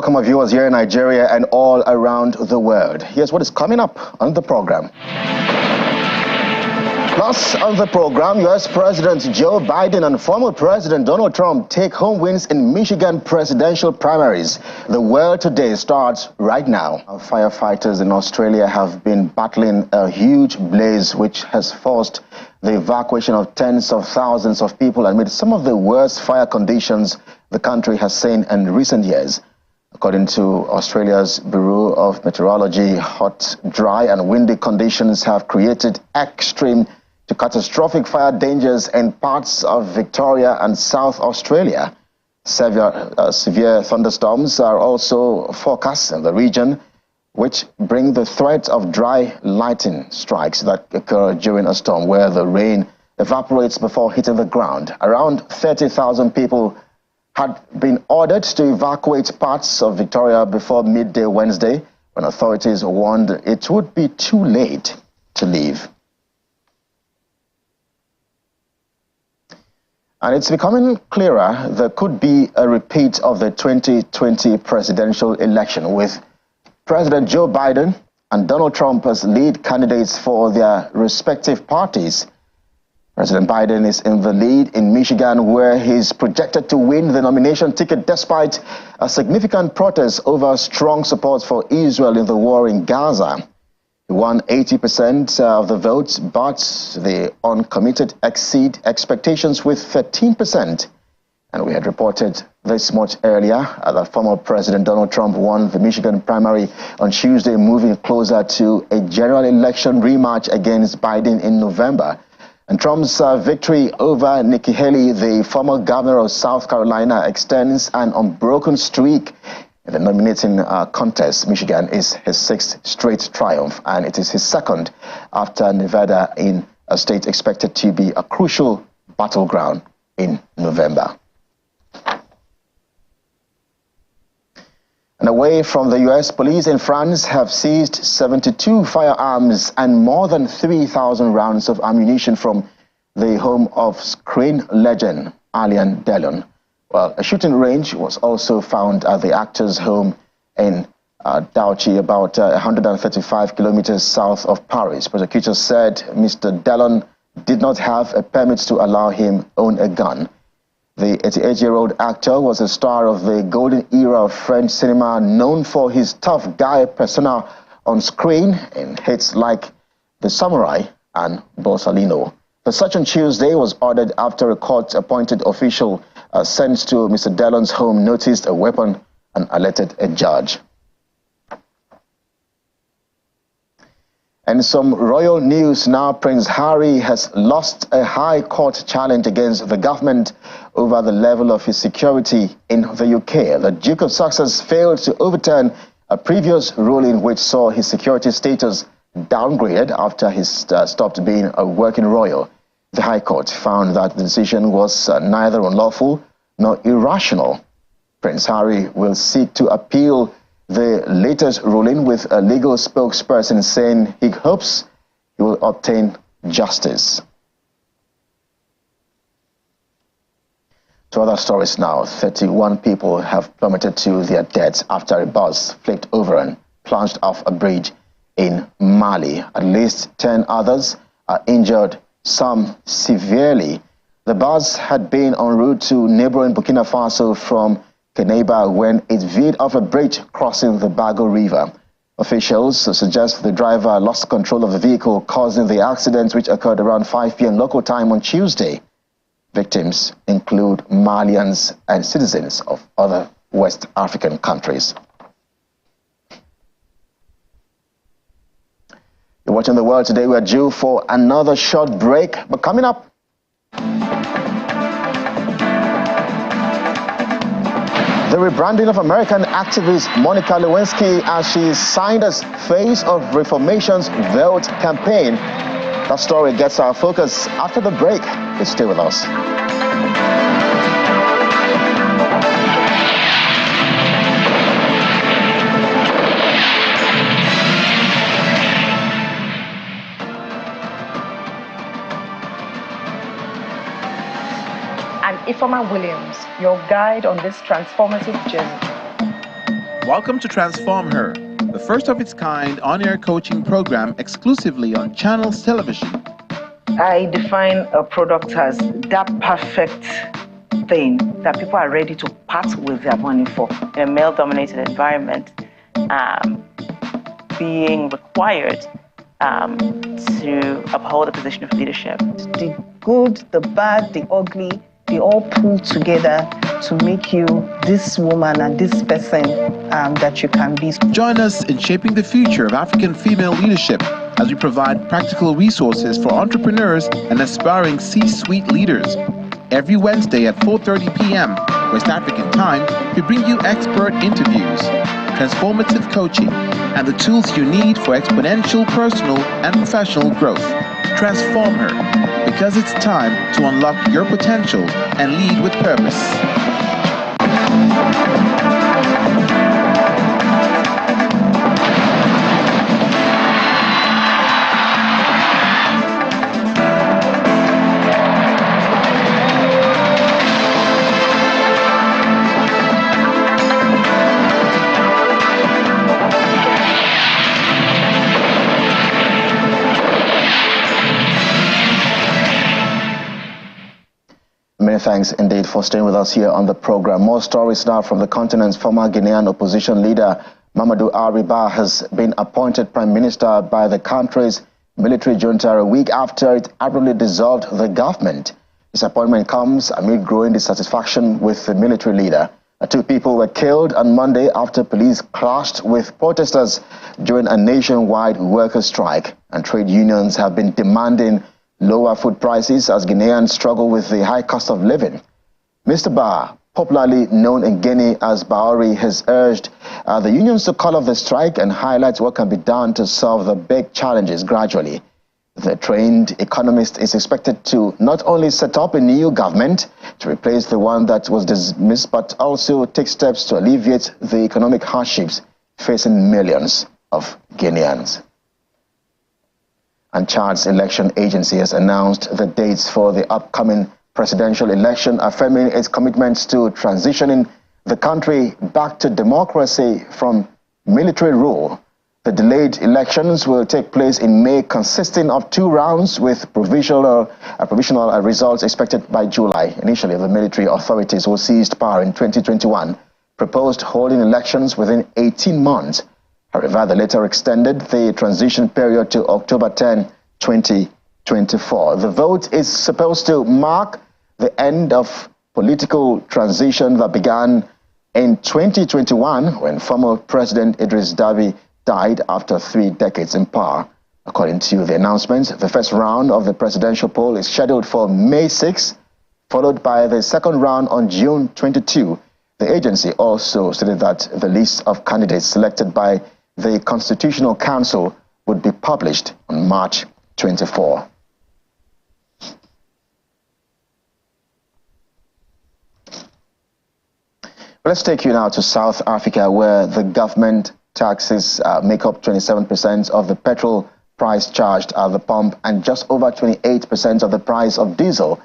welcome our viewers here in Nigeria and all around the world. Here's what is coming up on the program. Plus, on the program, U.S. President Joe Biden and former President Donald Trump take home wins in Michigan presidential primaries. The world today starts right now. Firefighters in Australia have been battling a huge blaze which has forced the evacuation of tens of thousands of people amid some of the worst fire conditions the country has seen in recent years. According to Australia's Bureau of Meteorology, hot, dry and windy conditions have created extreme to catastrophic fire dangers in parts of Victoria and South Australia. Severe thunderstorms are also forecast in the region, which bring the threat of dry lightning strikes that occur during a storm where the rain evaporates before hitting the ground. Around 30,000 people had been ordered to evacuate parts of Victoria before midday Wednesday, when authorities warned it would be too late to leave. And it's becoming clearer there could be a repeat of the 2020 presidential election, with President Joe Biden and Donald Trump as lead candidates for their respective parties. President Biden is in the lead in Michigan, where he's projected to win the nomination ticket despite a significant protest over strong support for Israel in the war in Gaza. He won 80% of the votes, but the uncommitted exceed expectations with 13%. And we had reported this much earlier that former President Donald Trump won the Michigan primary on Tuesday, moving closer to a general election rematch against Biden in November. And Trump's victory over Nikki Haley, the former governor of South Carolina, extends an unbroken streak in the nominating contest. Michigan is his 6th straight triumph, and it is his 2nd after Nevada, in a state expected to be a crucial battleground in November. And away from the U.S., police in France have seized 72 firearms and more than 3,000 rounds of ammunition from the home of screen legend Alain Delon. Well, a shooting range was also found at the actor's home in Douchy, about 135 kilometers south of Paris. Prosecutors said Mr. Delon did not have a permit to allow him own a gun. The 88-year-old actor was a star of the golden era of French cinema, known for his tough guy persona on screen in hits like The Samurai and Borsalino. The search on Tuesday was ordered after a court-appointed official sent to Mr. Delon's home noticed a weapon and alerted a judge. And some royal news now. Prince Harry has lost a high court challenge against the government over the level of his security in the UK. The Duke of Sussex failed to overturn a previous ruling which saw his security status downgraded after he stopped being a working royal. The High Court found that the decision was neither unlawful nor irrational. Prince Harry will seek to appeal the latest ruling, with a legal spokesperson saying he hopes he will obtain justice. To other stories now. 31 people have plummeted to their deaths after a bus flipped over and plunged off a bridge in Mali. At least 10 others are injured, some severely. The bus had been en route to neighboring Burkina Faso from Guinea when it veered off a bridge crossing the Bago River. Officials suggest the driver lost control of the vehicle, causing the accident, which occurred around 5 p.m. local time on Tuesday. Victims include Malians and citizens of other West African countries. You're watching The World Today. We're due for another short break, but coming up, the rebranding of American activist Monica Lewinsky as she signed as face of Reformation's Vote campaign. That story gets our focus after the break. Please stay with us. And Ifeoma Williams, your guide on this transformative journey. Welcome to Transform Her, the first of its kind on-air coaching program exclusively on Channels Television. I define a product as that perfect thing that people are ready to part with their money for. In a male-dominated environment, being required to uphold a position of leadership. The good, the bad, the ugly, they all pull together to make you this woman and this person that you can be. Join us in shaping the future of African female leadership as we provide practical resources for entrepreneurs and aspiring C-suite leaders. Every Wednesday at 4:30 p.m. West African time, we bring you expert interviews, transformative coaching, and the tools you need for exponential personal and professional growth. Transform Her, because it's time to unlock your potential and lead with purpose. Many thanks indeed for staying with us here on the program. More stories now from the continent's former Guinean opposition leader, Mamadou Ariba, has been appointed Prime Minister by the country's military junta a week after it abruptly dissolved the government. His appointment comes amid growing dissatisfaction with the military leader. 2 people were killed on Monday after police clashed with protesters during a nationwide workers' strike, and trade unions have been demanding lower food prices as Guineans struggle with the high cost of living. Mr. Ba, popularly known in Guinea as Baori, has urged the unions to call off the strike and highlight what can be done to solve the big challenges gradually. The trained economist is expected to not only set up a new government to replace the one that was dismissed, but also take steps to alleviate the economic hardships facing millions of Guineans. And Chad's election agency has announced the dates for the upcoming presidential election, affirming its commitments to transitioning the country back to democracy from military rule. The delayed elections will take place in May, consisting of 2 rounds with provisional results expected by July. Initially, the military authorities who seized power in 2021 proposed holding elections within 18 months. However, they later extended the transition period to October 10, 2024. The vote is supposed to mark the end of political transition that began in 2021 when former President Idris Deby died after 3 decades in power. According to the announcement, the first round of the presidential poll is scheduled for May 6, followed by the second round on June 22. The agency also stated that the list of candidates selected by the Constitutional Council would be published on March 24. Let's take you now to South Africa, where the government taxes make up 27% of the petrol price charged at the pump and just over 28% of the price of diesel.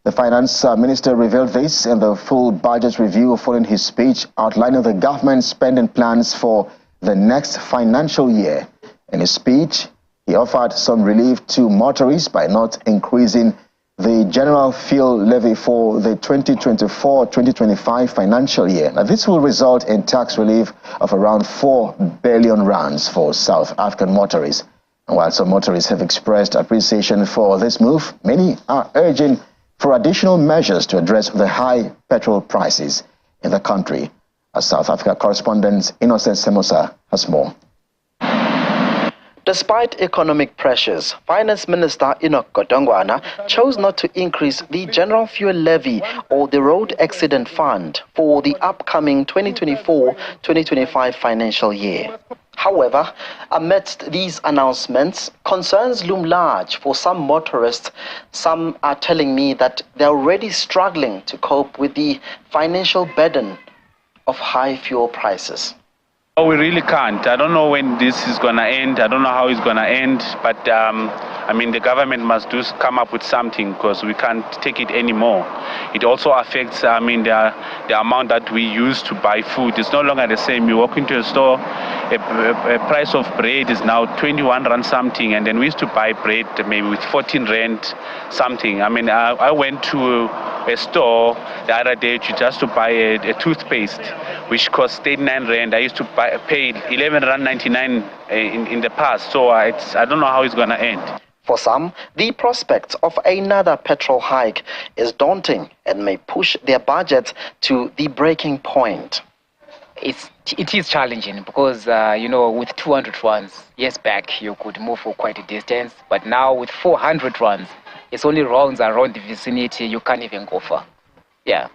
The finance minister revealed this in the full budget review following his speech outlining the government's spending plans for the next financial year. In his speech, he offered some relief to motorists by not increasing the general fuel levy for the 2024-2025 financial year. Now, this will result in tax relief of around 4 billion rands for South African motorists. And while some motorists have expressed appreciation for this move, many are urging for additional measures to address the high petrol prices in the country. Our South Africa correspondent Innocent Semosa has more. Despite economic pressures, Finance Minister Enoch Godongwana chose not to increase the general fuel levy or the road accident fund for the upcoming 2024-2025 financial year. However, amidst these announcements, concerns loom large for some motorists. Some are telling me that they're already struggling to cope with the financial burden of high fuel prices. We really can't. I don't know when this is going to end. I don't know how it's going to end, but I mean, the government must come up with something because we can't take it anymore. It also affects, I mean, the amount that we use to buy food. It's no longer the same. You walk into a store, a price of bread is now 21 rand something, and then we used to buy bread maybe with 14 rand something. I mean, I went to a store the other day just to buy a toothpaste, which cost 39 rand. I used to pay 11 rand 99 in the past, so I don't know how it's going to end. For some, the prospect of another petrol hike is daunting and may push their budgets to the breaking point. It is challenging because, you know, with 200 rands, yes, back you could move for quite a distance, but now with 400 rands, it's only rounds around the vicinity you can't even go for. Yeah,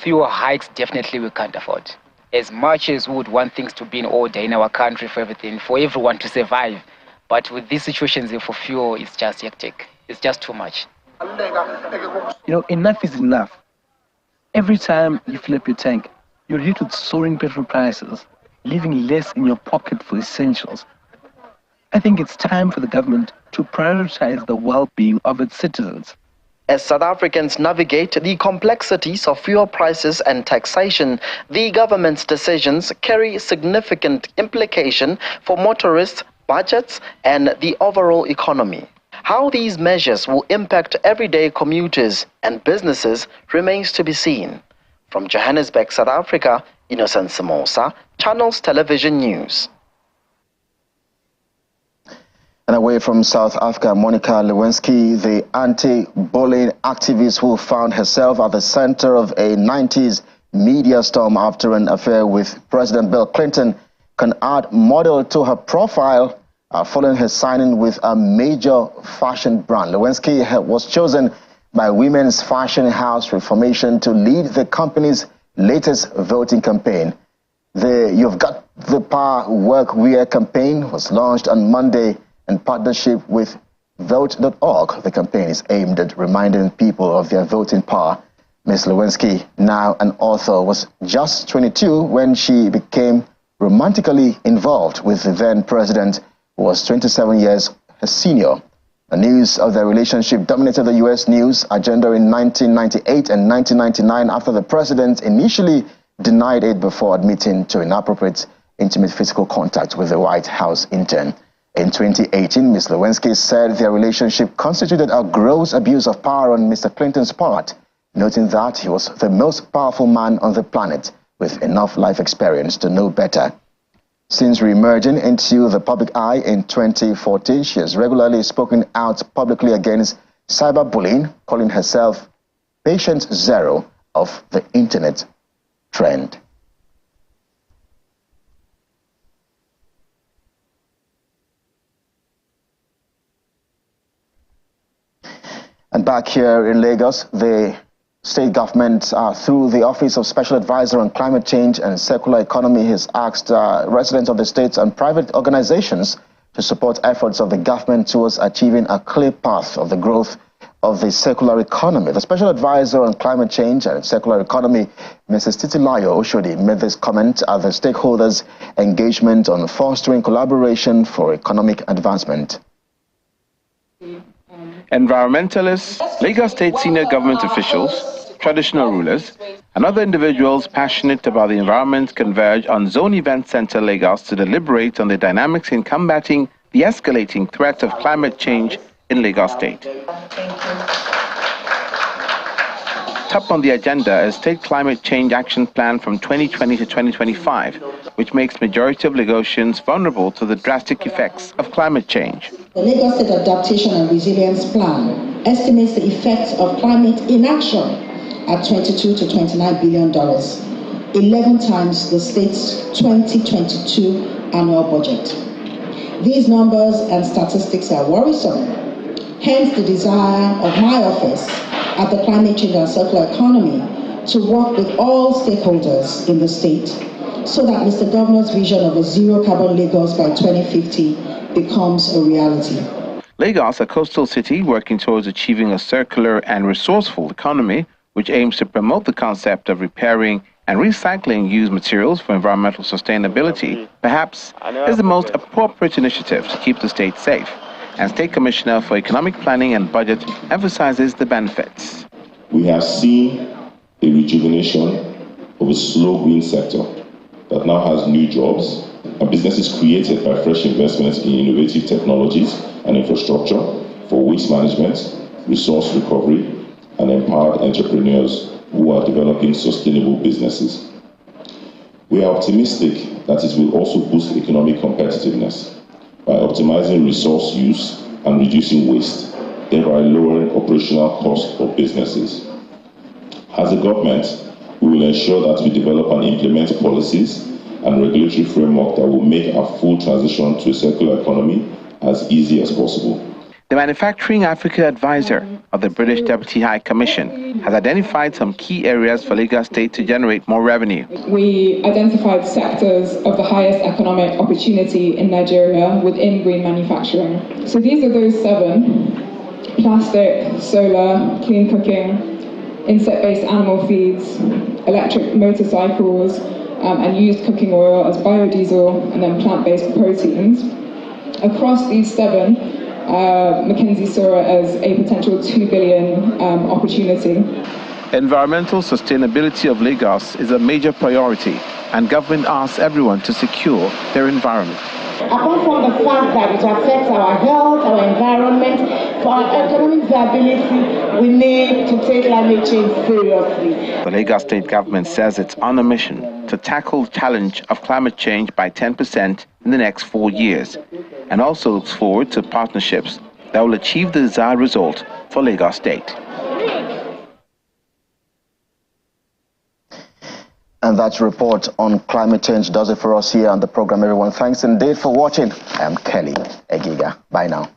fewer hikes definitely we can't afford. As much as we would want things to be in order in our country for everything, for everyone to survive, but with these situations for fuel, it's just hectic. It's just too much. You know, enough is enough. Every time you fill up your tank, you're hit with soaring petrol prices, leaving less in your pocket for essentials. I think it's time for the government to prioritize the well-being of its citizens. As South Africans navigate the complexities of fuel prices and taxation, the government's decisions carry significant implication for motorists, budgets, and the overall economy. How these measures will impact everyday commuters and businesses remains to be seen. From Johannesburg, South Africa, Innocent Simosa, Channels Television News. And away from South Africa, Monica Lewinsky, the anti-bullying activist who found herself at the center of a 90s media storm after an affair with President Bill Clinton, can add model to her profile following her signing with a major fashion brand. Lewinsky was chosen by women's fashion house Reformation to lead the company's latest voting campaign. The You've Got the Power Workwear campaign was launched on Monday in partnership with Vote.org. The campaign is aimed at reminding people of their voting power. Ms. Lewinsky, now an author, was just 22 when she became romantically involved with the then president, who was 27 years her senior. The news of their relationship dominated the U.S. news agenda in 1998 and 1999 after the president initially denied it before admitting to inappropriate intimate physical contact with the White House intern. In 2018, Ms. Lewinsky said their relationship constituted a gross abuse of power on Mr. Clinton's part, noting that he was the most powerful man on the planet with enough life experience to know better. Since re-emerging into the public eye in 2014, she has regularly spoken out publicly against cyberbullying, calling herself patient zero of the internet trend. And back here in Lagos, the state government, through the Office of Special Advisor on Climate Change and Circular Economy, has asked residents of the states and private organizations to support efforts of the government towards achieving a clear path of the growth of the circular economy. The Special Advisor on Climate Change and Circular Economy, Mrs. Titilayo Oshodi, made this comment at the stakeholders' engagement on fostering collaboration for economic advancement. Environmentalists, Lagos State senior government officials, traditional rulers, and other individuals passionate about the environment converge on Zone Event Center Lagos to deliberate on the dynamics in combating the escalating threat of climate change in Lagos State. Top on the agenda is State Climate Change Action Plan from 2020 to 2025, which makes majority of Lagosians vulnerable to the drastic effects of climate change. The Lagos State Adaptation and Resilience Plan estimates the effects of climate inaction at $22 to $29 billion, 11 times the state's 2022 annual budget. These numbers and statistics are worrisome. Hence the desire of my office at the Climate Change and Circular Economy to work with all stakeholders in the state so that Mr. Governor's vision of a zero carbon Lagos by 2050 becomes a reality. Lagos, a coastal city working towards achieving a circular and resourceful economy, which aims to promote the concept of repairing and recycling used materials for environmental sustainability, perhaps is the most appropriate initiative to keep the state safe. and State Commissioner for Economic Planning and Budget emphasizes the benefits. We have seen a rejuvenation of a slow green sector that now has new jobs and businesses created by fresh investments in innovative technologies and infrastructure for waste management, resource recovery, and empowered entrepreneurs who are developing sustainable businesses. We are optimistic that it will also boost economic competitiveness by optimizing resource use and reducing waste, thereby lowering operational costs for businesses. As a government, we will ensure that we develop and implement policies and regulatory framework that will make a full transition to a circular economy as easy as possible. The Manufacturing Africa Advisor of the British Deputy High Commission has identified some key areas for Lagos State to generate more revenue. We identified sectors of the highest economic opportunity in Nigeria within green manufacturing. So these are those 7: plastic, solar, clean cooking, insect-based animal feeds, electric motorcycles, and used cooking oil as biodiesel, and then plant-based proteins. Across these 7, McKinsey saw it as a potential $2 billion opportunity. Environmental sustainability of Lagos is a major priority, and government asks everyone to secure their environment. Apart from the fact that it affects our health, our environment, for our economic viability, we need to take climate change seriously. The Lagos State government says it's on a mission to tackle the challenge of climate change by 10% in the next 4 years, and also looks forward to partnerships that will achieve the desired result for Lagos State. And that report on climate change does it for us here on the program, everyone. Thanks indeed for watching. I am Kelly Egiga. Bye now.